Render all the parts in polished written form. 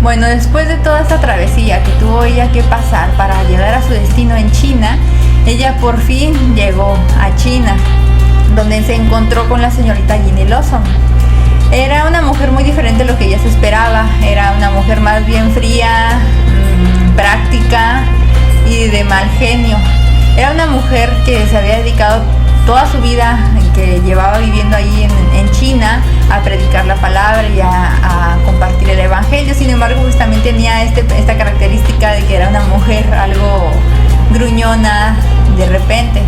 Bueno, después de toda esta travesía que tuvo ella que pasar para llegar a su destino en China, ella por fin llegó a China, donde se encontró con la señorita Ginny Lawson. Era una mujer muy diferente a lo que ella se esperaba. Era una mujer más bien fría, práctica y de mal genio. Era una mujer que se había dedicado toda su vida, que llevaba viviendo ahí en China, a predicar la palabra y a compartir el evangelio. Sin embargo, pues también tenía esta característica de que era una mujer algo gruñona de repente.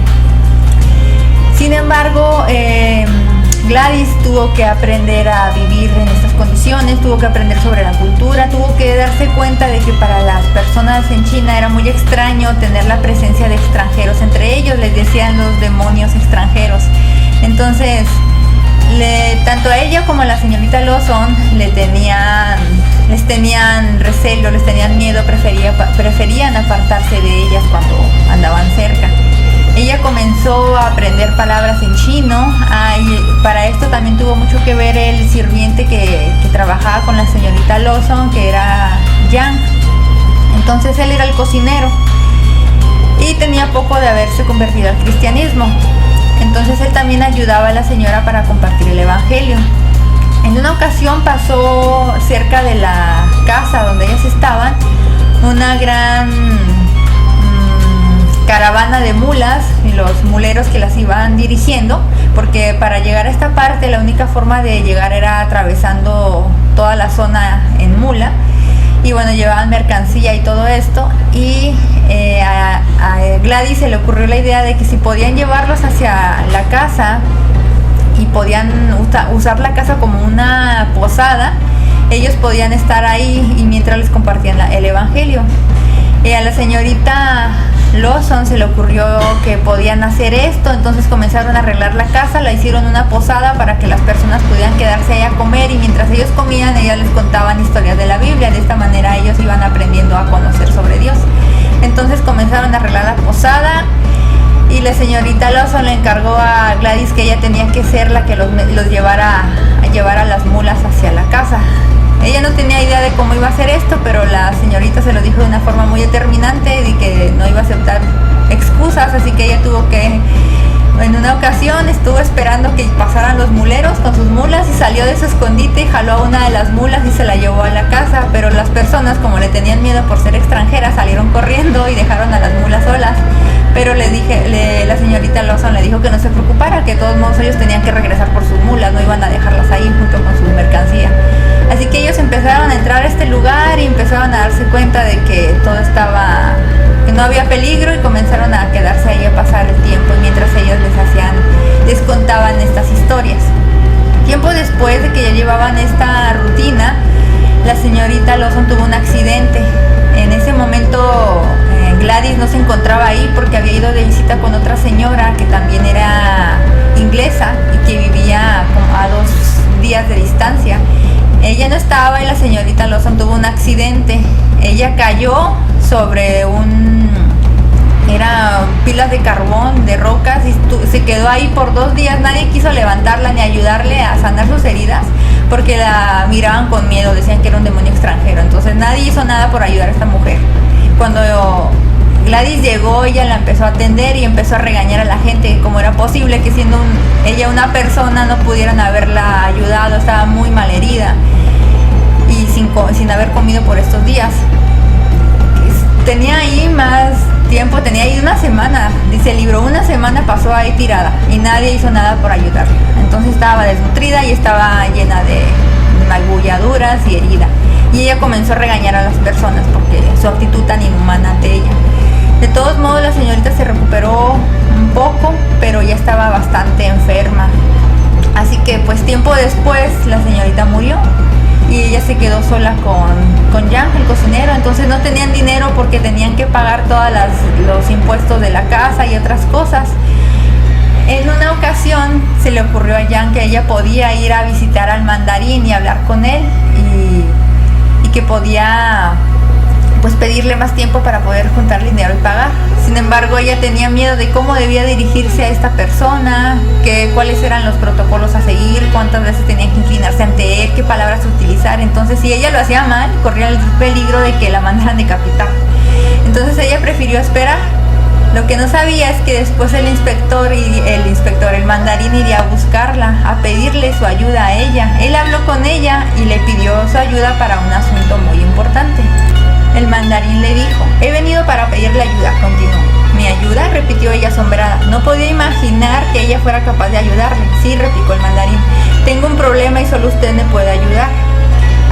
Sin embargo, Gladys tuvo que aprender a vivir en estas condiciones, tuvo que aprender sobre la cultura, tuvo que darse cuenta de que para las personas en China era muy extraño tener la presencia de extranjeros entre ellos. Les decían los demonios extranjeros. Entonces, tanto a ella como a la señorita Lawson les tenían recelo, les tenían miedo, preferían apartarse de ellas cuando andaban cerca. Ella comenzó a aprender palabras en chino. Y para esto también tuvo mucho que ver el sirviente que trabajaba con la señorita Lawson, que era Yang. Entonces él era el cocinero y tenía poco de haberse convertido al cristianismo. Entonces él también ayudaba a la señora para compartir el evangelio. En una ocasión pasó cerca de la casa donde ellas estaban una gran caravana de mulas y los muleros que las iban dirigiendo, porque para llegar a esta parte la única forma de llegar era atravesando toda la zona en mula. Y bueno, llevaban mercancía y todo esto, y a Gladys se le ocurrió la idea de que si podían llevarlos hacia la casa y podían usar la casa como una posada, ellos podían estar ahí y mientras les compartían el evangelio. A la señorita Lawson se le ocurrió que podían hacer esto, entonces comenzaron a arreglar la casa, la hicieron una posada para que las personas pudieran quedarse ahí a comer, y mientras ellos comían, ellas les contaban historias de la Biblia. De esta manera ellos iban aprendiendo a conocer sobre Dios. Entonces comenzaron a arreglar la posada y la señorita Lawson le encargó a Gladys que ella tenía que ser la que los llevara a llevar a las mulas hacia la casa. Ella no tenía idea de cómo iba a hacer esto, pero la señorita se lo dijo de una forma muy determinante y que no iba a aceptar excusas, así que ella tuvo que, en una ocasión estuvo esperando que pasaran los muleros con sus mulas y salió de su escondite y jaló a una de las mulas y se la llevó a la casa, pero las personas, como le tenían miedo por ser extranjeras, salieron corriendo y dejaron a las mulas solas. Pero la señorita Lawson le dijo que no se preocupara, que de todos modos ellos tenían que regresar por sus mulas, no iban a dejarlas ahí junto con su mercancía. Así que ellos empezaron a entrar a este lugar y empezaron a darse cuenta de que que no había peligro, y comenzaron a quedarse ahí a pasar el tiempo mientras ellos les contaban estas historias. Tiempo después de que ya llevaban esta rutina, la señorita Lawson tuvo un accidente. En ese momento Gladys no se encontraba ahí porque había ido de visita con otra señora que también era inglesa y que vivía como a 2 días de distancia. Ella no estaba y la señorita Lawson tuvo un accidente. Ella cayó sobre pilas de carbón, de rocas, y se quedó ahí por 2 días. Nadie quiso levantarla ni ayudarle a sanar sus heridas porque la miraban con miedo, decían que era un demonio extranjero. Entonces nadie hizo nada por ayudar a esta mujer. Cuando Gladys llegó, ella la empezó a atender y empezó a regañar a la gente, cómo era posible que siendo ella una persona no pudieran haberla ayudado. Estaba muy mal herida y sin haber comido por estos días. Tenía ahí más tiempo, tenía ahí 1 semana, dice el libro, 1 semana pasó ahí tirada y nadie hizo nada por ayudarla. Entonces estaba desnutrida y estaba llena de magulladuras y herida. Y ella comenzó a regañar a las personas porque su actitud tan inhumana ante ella. De todos modos, la señorita se recuperó un poco, pero ya estaba bastante enferma. Así que pues tiempo después la señorita murió y ella se quedó sola con Yang, el cocinero. Entonces no tenían dinero porque tenían que pagar todos los impuestos de la casa y otras cosas. En una ocasión se le ocurrió a Yang que ella podía ir a visitar al mandarín y hablar con él, y que podía pues pedirle más tiempo para poder juntar dinero y pagar. Sin embargo, ella tenía miedo de cómo debía dirigirse a esta persona, cuáles eran los protocolos a seguir, cuántas veces tenía que inclinarse ante él, qué palabras utilizar. Entonces, si ella lo hacía mal, corría el peligro de que la mandaran decapitar. Entonces ella prefirió esperar. Lo que no sabía es que después el mandarín iría a buscarla, a pedirle su ayuda a ella. Él habló con ella y le pidió su ayuda para un asunto muy importante. El mandarín le dijo: he venido para pedirle ayuda, continuó. ¿Mi ayuda?, repitió ella asombrada. No podía imaginar que ella fuera capaz de ayudarle. Sí, replicó el mandarín. Tengo un problema y solo usted me puede ayudar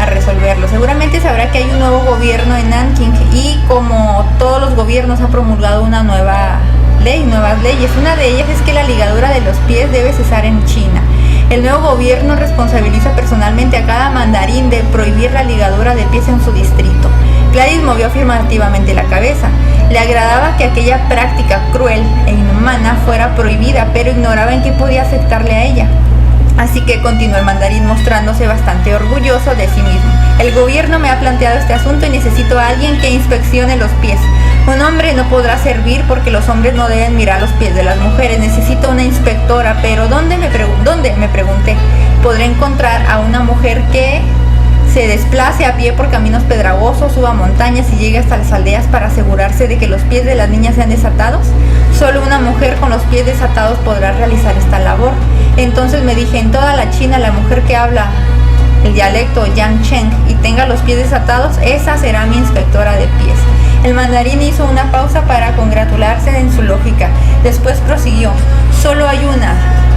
a resolverlo. Seguramente sabrá que hay un nuevo gobierno en Nanking y como todos los gobiernos ha promulgado nuevas leyes. Una de ellas es que la ligadura de los pies debe cesar en China. El nuevo gobierno responsabiliza personalmente a cada mandarín de prohibir la ligadura de pies en su distrito. Gladys movió afirmativamente la cabeza. Le agradaba que aquella práctica cruel e inhumana fuera prohibida, pero ignoraba en qué podía afectarle a ella. Así que continuó el mandarín, mostrándose bastante orgulloso de sí mismo. El gobierno me ha planteado este asunto y necesito a alguien que inspeccione los pies. Un hombre no podrá servir porque los hombres no deben mirar los pies de las mujeres. Necesito una inspectora, pero ¿dónde? Me pregunté. ¿Podré encontrar a una mujer que se desplace a pie por caminos pedregosos, suba montañas y llegue hasta las aldeas para asegurarse de que los pies de las niñas sean desatados? Solo una mujer con los pies desatados podrá realizar esta labor. Entonces me dije, en toda la China, la mujer que habla el dialecto Yangcheng y tenga los pies desatados, esa será mi inspectora de pies. El mandarín hizo una pausa para congratularse en su lógica. Después prosiguió: solo hay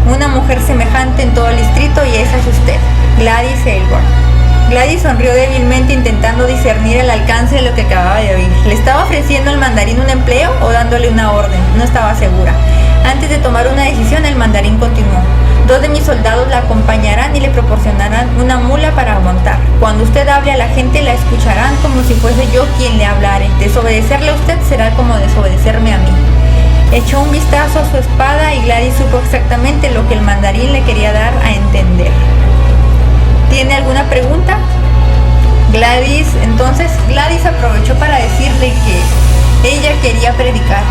una mujer semejante en todo el distrito y esa es usted, Gladys Aylward. Gladys sonrió débilmente, intentando discernir el alcance de lo que acababa de oír. ¿Le estaba ofreciendo al mandarín un empleo o dándole una orden? No estaba segura. Antes de tomar una decisión, el mandarín continuó: 2 de mis soldados la acompañarán y le proporcionarán una mula para montar. Cuando usted hable a la gente, la escucharán como si fuese yo quien le hablare. Desobedecerle a usted será como desobedecerme a mí. Echó un vistazo a su espada y Gladys supo exactamente lo que el mandarín le quería dar a entender. ¿Tiene alguna pregunta? Entonces Gladys aprovechó para decirle que ella quería predicar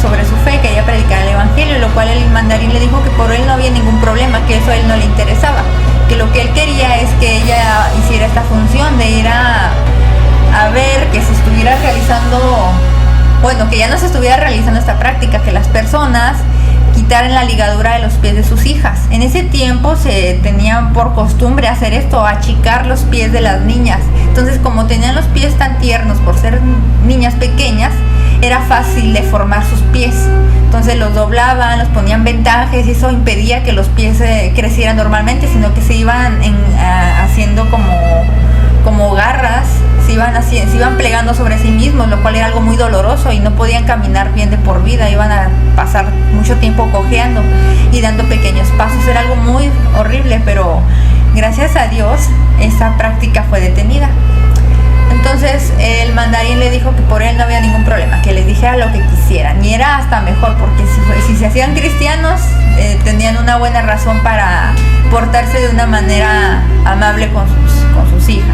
sobre su fe, quería predicar el evangelio, lo cual el mandarín le dijo que por él no había ningún problema, que eso a él no le interesaba, que lo que él quería es que ella hiciera esta función de ir a ver que se estuviera realizando, que ya no se estuviera realizando esta práctica, que las personas quitaran la ligadura de los pies de sus hijas. En ese tiempo se tenían por costumbre hacer esto, achicar los pies de las niñas. Entonces, como tenían los pies tan tiernos por ser niñas pequeñas, era fácil deformar sus pies. Entonces los doblaban, los ponían vendajes y eso impedía que los pies crecieran normalmente, sino que se iban haciendo como garras, se iban plegando sobre sí mismos, lo cual era algo muy doloroso y no podían caminar bien de por vida, iban a pasar mucho tiempo cojeando y dando pequeños pasos. Era algo muy horrible, pero gracias a Dios esa práctica fue detenida. Entonces el mandarín le dijo que por él no había ningún problema, que les dijera lo que quisieran, y era hasta mejor porque si se hacían cristianos tenían una buena razón para portarse de una manera amable con sus hijas.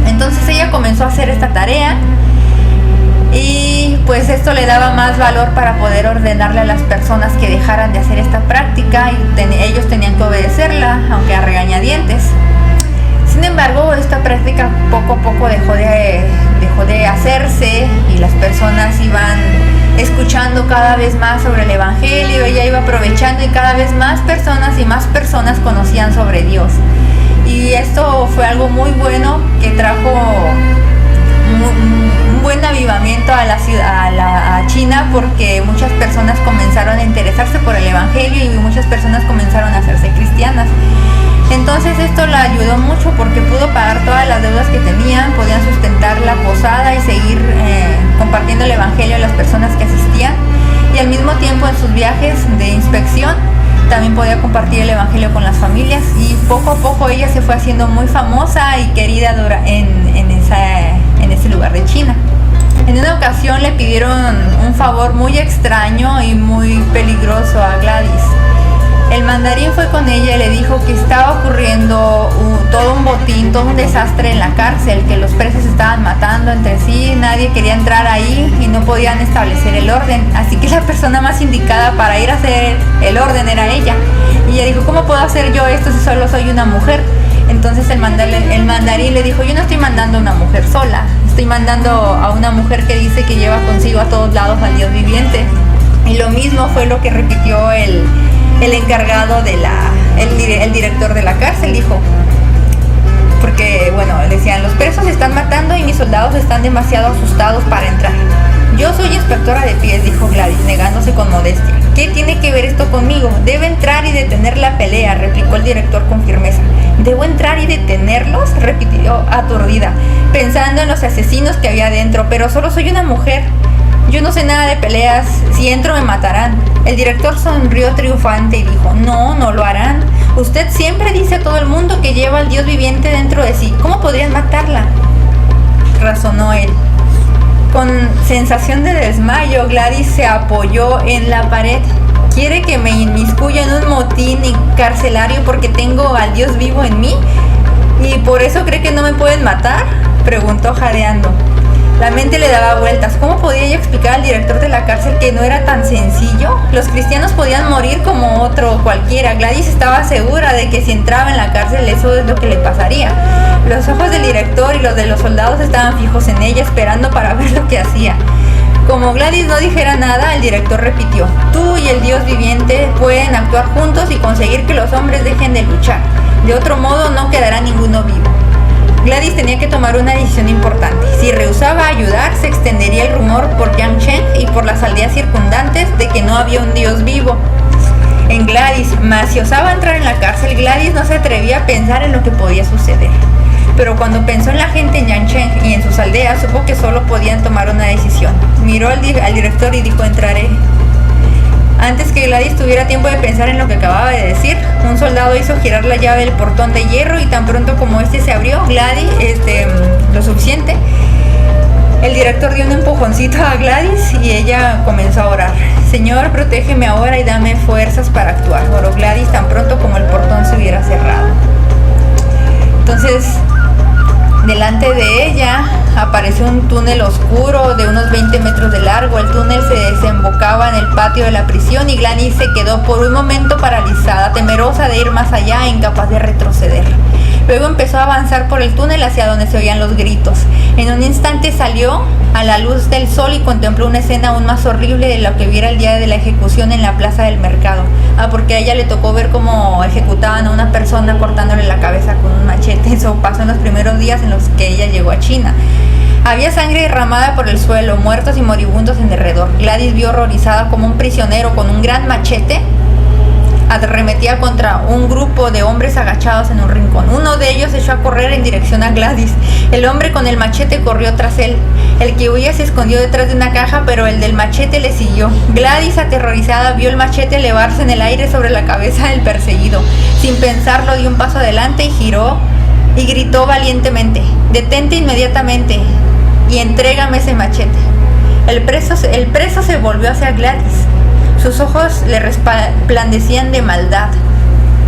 Entonces ella comenzó a hacer esta tarea y pues esto le daba más valor para poder ordenarle a las personas que dejaran de hacer esta práctica y ellos tenían que obedecerla, aunque a regañadientes. Sin embargo, esta práctica poco a poco dejó de hacerse y las personas iban escuchando cada vez más sobre el evangelio. Ella iba aprovechando y cada vez más personas conocían sobre Dios. Y esto fue algo muy bueno que trajo un buen avivamiento a la ciudad, a China, porque muchas personas comenzaron a interesarse por el evangelio y muchas personas comenzaron a hacerse cristianas. Entonces esto la ayudó mucho porque pudo pagar todas las deudas que tenían, podían sustentar la posada y seguir compartiendo el evangelio a las personas que asistían, y al mismo tiempo en sus viajes de inspección también podía compartir el evangelio con las familias, y poco a poco ella se fue haciendo muy famosa y querida en ese lugar de China. En una ocasión le pidieron un favor muy extraño y muy peligroso a Gladys. El mandarín fue con ella y le dijo que estaba ocurriendo todo un botín, todo un desastre en la cárcel, que los presos estaban matando entre sí, nadie quería entrar ahí y no podían establecer el orden, así que la persona más indicada para ir a hacer el orden era ella. Y ella dijo, ¿cómo puedo hacer yo esto si solo soy una mujer? Entonces el mandarín le dijo, yo no estoy mandando a una mujer sola, estoy mandando a una mujer que dice que lleva consigo a todos lados al Dios viviente. Y lo mismo fue lo que repitió el encargado el director de la cárcel, dijo, porque bueno, decían, los presos se están matando y mis soldados están demasiado asustados para entrar. Yo soy inspectora de pies, dijo Gladys, negándose con modestia. ¿Qué tiene que ver esto conmigo? Debe entrar y detener la pelea, replicó el director con firmeza. ¿Debo entrar y detenerlos?, repitió aturdida, pensando en los asesinos que había dentro, pero solo soy una mujer. Yo no sé nada de peleas, si entro me matarán. El director sonrió triunfante y dijo, no lo harán. Usted siempre dice a todo el mundo que lleva al Dios viviente dentro de sí. ¿Cómo podrían matarla?, razonó él. Con sensación de desmayo, Gladys se apoyó en la pared. ¿Quiere que me inmiscuya en un motín carcelario porque tengo al Dios vivo en mí? ¿Y por eso cree que no me pueden matar?, preguntó jadeando. La mente le daba vueltas. ¿Cómo podía ella explicar al director de la cárcel que no era tan sencillo? Los cristianos podían morir como otro cualquiera. Gladys estaba segura de que si entraba en la cárcel eso es lo que le pasaría. Los ojos del director y los de los soldados estaban fijos en ella, esperando para ver lo que hacía. Como Gladys no dijera nada, el director repitió, tú y el Dios viviente pueden actuar juntos y conseguir que los hombres dejen de luchar. De otro modo no quedará ninguno vivo. Gladys tenía que tomar una decisión importante. Si rehusaba ayudar, se extendería el rumor por Yangcheng y por las aldeas circundantes de que no había un Dios vivo en Gladys, mas si osaba entrar en la cárcel, Gladys no se atrevía a pensar en lo que podía suceder. Pero cuando pensó en la gente en Yangcheng y en sus aldeas, supo que solo podían tomar una decisión. Miró al director y dijo, entraré. Antes que Gladys tuviera tiempo de pensar en lo que acababa de decir, un soldado hizo girar la llave del portón de hierro y tan pronto como este se abrió, Gladys, lo suficiente, el director dio un empujoncito a Gladys y ella comenzó a orar. Señor, protégeme ahora y dame fuerzas para actuar. Oró Gladys tan pronto como el portón se hubiera cerrado. Entonces, delante de ella apareció un túnel oscuro de unos 20 metros de largo. El túnel se desembocaba en el patio de la prisión y Gladys se quedó por un momento paralizada, temerosa de ir más allá e incapaz de retroceder. Luego empezó a avanzar por el túnel hacia donde se oían los gritos. En un instante salió a la luz del sol y contempló una escena aún más horrible de lo que viera el día de la ejecución en la plaza del mercado. Porque a ella le tocó ver cómo ejecutaban a una persona cortándole la cabeza con un machete. Eso pasó en los primeros días en los que ella llegó a China. Había sangre derramada por el suelo, muertos y moribundos en derredor. Gladys vio horrorizada como un prisionero con un gran machete arremetía contra un grupo de hombres agachados en un rincón. Uno de ellos echó a correr en dirección a Gladys. El hombre con el machete corrió tras él. El que huía se escondió detrás de una caja, pero el del machete le siguió. Gladys, aterrorizada, vio el machete elevarse en el aire sobre la cabeza del perseguido. Sin pensarlo, dio un paso adelante y giró y gritó valientemente: «Detente inmediatamente y entrégame ese machete». El preso se volvió hacia Gladys. Sus ojos le resplandecían de maldad.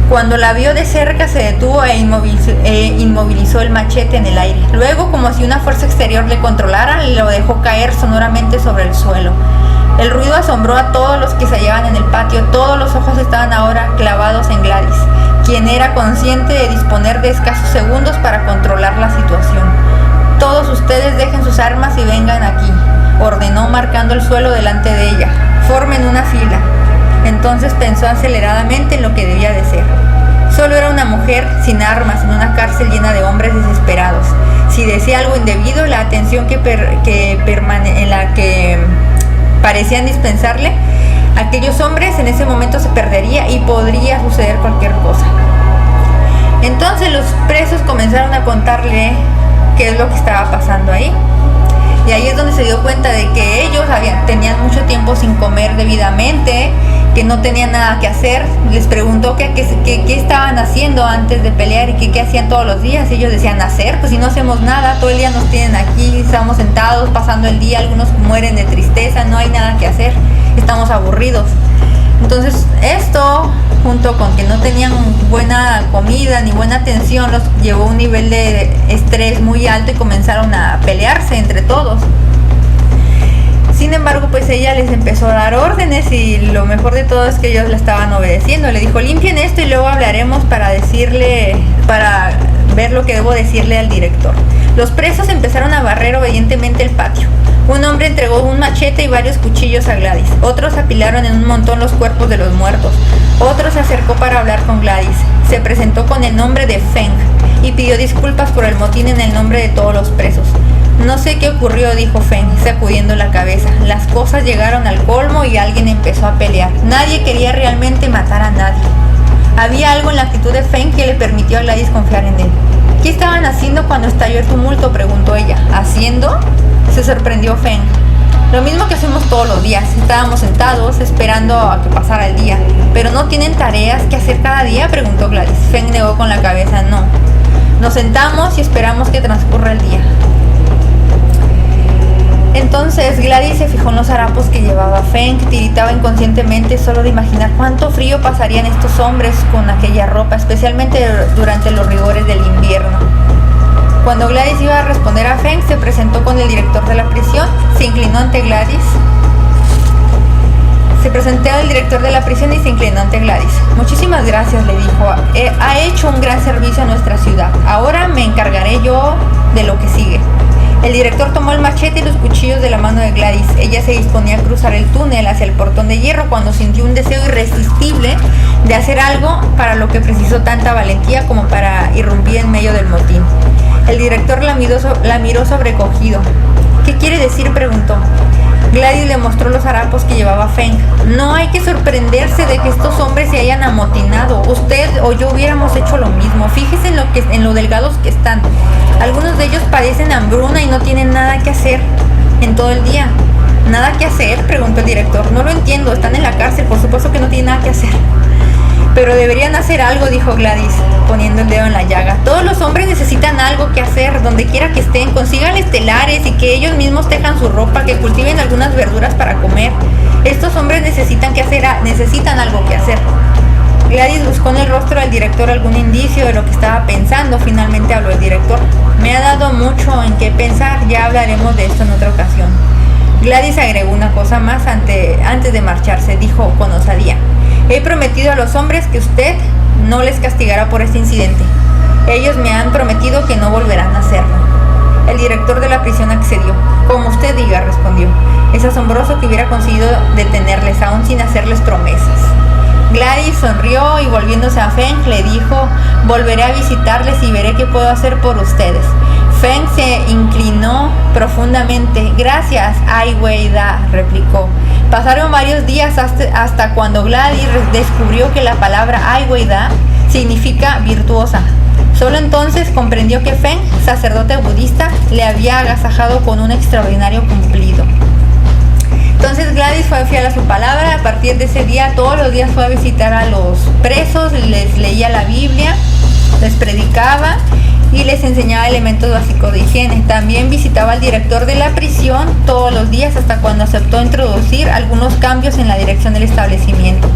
Cuando la vio de cerca se detuvo e inmovilizó el machete en el aire. Luego, como si una fuerza exterior le controlara, lo dejó caer sonoramente sobre el suelo. El ruido asombró a todos los que se hallaban en el patio. Todos los ojos estaban ahora clavados en Gladys, quien era consciente de disponer de escasos segundos para controlar la situación. «Todos ustedes dejen sus armas y vengan aquí», ordenó marcando el suelo delante de ella. «Formen una fila». Entonces pensó aceleradamente en lo que debía de ser. Solo era una mujer sin armas en una cárcel llena de hombres desesperados. Si decía algo indebido, la atención en la que parecían dispensarle aquellos hombres en ese momento se perdería y podría suceder cualquier cosa. Entonces los presos comenzaron a contarle qué es lo que estaba pasando ahí. Y ahí es donde se dio cuenta de que ellos tenían mucho tiempo sin comer debidamente, que no tenían nada que hacer. Les preguntó qué estaban haciendo antes de pelear y qué hacían todos los días. Y ellos decían: hacer, pues si no hacemos nada, todo el día nos tienen aquí, estamos sentados pasando el día, algunos mueren de tristeza, no hay nada que hacer, estamos aburridos. Entonces esto, junto con que no tenían buena comida ni buena atención, los llevó a un nivel de estrés muy alto y comenzaron a pelearse entre todos. Sin embargo, pues ella les empezó a dar órdenes y lo mejor de todo es que ellos la estaban obedeciendo. Le dijo: limpien esto y luego hablaremos para ver lo que debo decirle al director. Los presos empezaron a barrer obedientemente el patio. Un hombre entregó un machete y varios cuchillos a Gladys. Otros apilaron en un montón los cuerpos de los muertos. Otro se acercó para hablar con Gladys. Se presentó con el nombre de Feng y pidió disculpas por el motín en el nombre de todos los presos. No sé qué ocurrió, dijo Feng, sacudiendo la cabeza. Las cosas llegaron al colmo y alguien empezó a pelear. Nadie quería realmente matar a nadie. Había algo en la actitud de Feng que le permitió a Gladys confiar en él. ¿Qué estaban haciendo cuando estalló el tumulto?, preguntó ella. ¿Haciendo?, se sorprendió Feng. Lo mismo que hacemos todos los días. Estábamos sentados esperando a que pasara el día. ¿Pero no tienen tareas que hacer cada día?, preguntó Gladys. Feng negó con la cabeza. No. Nos sentamos y esperamos que transcurra el día. Entonces Gladys se fijó en los harapos que llevaba Feng, que tiritaba inconscientemente solo de imaginar cuánto frío pasarían estos hombres con aquella ropa, especialmente durante los rigores del invierno. Cuando Gladys iba a responder a Feng, se presentó con el director de la prisión, se inclinó ante Gladys. Se presentó al director de la prisión y se inclinó ante Gladys. Muchísimas gracias, le dijo. Ha hecho un gran servicio a nuestra ciudad. Ahora me encargaré yo de lo que sigue. El director tomó el machete y los cuchillos de la mano de Gladys. Ella se disponía a cruzar el túnel hacia el portón de hierro cuando sintió un deseo irresistible de hacer algo para lo que precisó tanta valentía como para irrumpir en medio del motín. El director la miró sobrecogido. ¿Qué quiere decir?, preguntó. Gladys le mostró los harapos que llevaba Feng. No hay que sorprenderse de que estos hombres se hayan amotinado. Usted o yo hubiéramos hecho lo mismo. Fíjese en lo delgados que están. Algunos de ellos padecen hambruna y no tienen nada que hacer en todo el día. ¿Nada que hacer?, preguntó el director. No lo entiendo, están en la cárcel, por supuesto que no tienen nada que hacer. Pero deberían hacer algo, dijo Gladys, poniendo el dedo en la llaga. Todos los hombres necesitan algo que hacer, donde quiera que estén. Consíganles telares y que ellos mismos tejan su ropa, que cultiven algunas verduras para comer. Estos hombres necesitan algo que hacer. Gladys buscó en el rostro del director algún indicio de lo que estaba pensando. Finalmente habló el director. Me ha dado mucho en qué pensar, ya hablaremos de esto en otra ocasión. Gladys agregó una cosa más antes de marcharse, dijo con osadía. He prometido a los hombres que usted no les castigará por este incidente. Ellos me han prometido que no volverán a hacerlo. El director de la prisión accedió. Como usted diga, respondió. Es asombroso que hubiera conseguido detenerles aún sin hacerles promesas. Gladys sonrió y volviéndose a Feng le dijo: volveré a visitarles y veré qué puedo hacer por ustedes. Feng se inclinó profundamente. Gracias, Ai Wei-da, replicó. Pasaron varios días hasta cuando Gladys descubrió que la palabra Ai Wei-da significa virtuosa. Solo entonces comprendió que Feng, sacerdote budista, le había agasajado con un extraordinario cumplido. Entonces Gladys fue fiel a su palabra. A partir de ese día, todos los días fue a visitar a los presos, les leía la Biblia, les predicaba y les enseñaba elementos básicos de higiene. También visitaba al director de la prisión todos los días hasta cuando aceptó introducir algunos cambios en la dirección del establecimiento.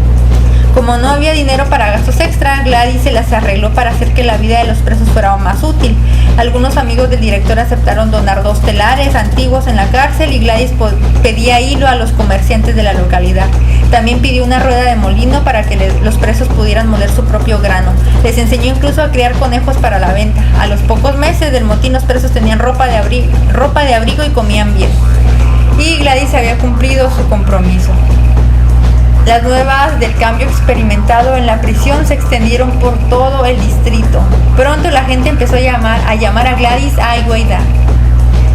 Como no había dinero para gastos extra, Gladys se las arregló para hacer que la vida de los presos fuera más útil. Algunos amigos del director aceptaron donar 2 telares antiguos en la cárcel y Gladys pedía hilo a los comerciantes de la localidad. También pidió una rueda de molino para que los presos pudieran moler su propio grano. Les enseñó incluso a criar conejos para la venta. A los pocos meses del motín, los presos tenían ropa de abrigo y comían bien. Y Gladys había cumplido su compromiso. Las nuevas del cambio experimentado en la prisión se extendieron por todo el distrito. Pronto la gente empezó a llamar a Gladys Ai Wei-da.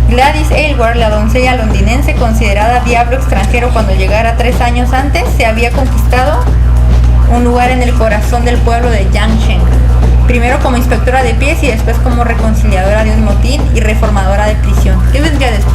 Gladys Aylward, la doncella londinense considerada diablo extranjero cuando llegara 3 años antes, se había conquistado un lugar en el corazón del pueblo de Yangsheng. Primero como inspectora de pies y después como reconciliadora de un motín y reformadora de prisión. ¿Qué vendría después?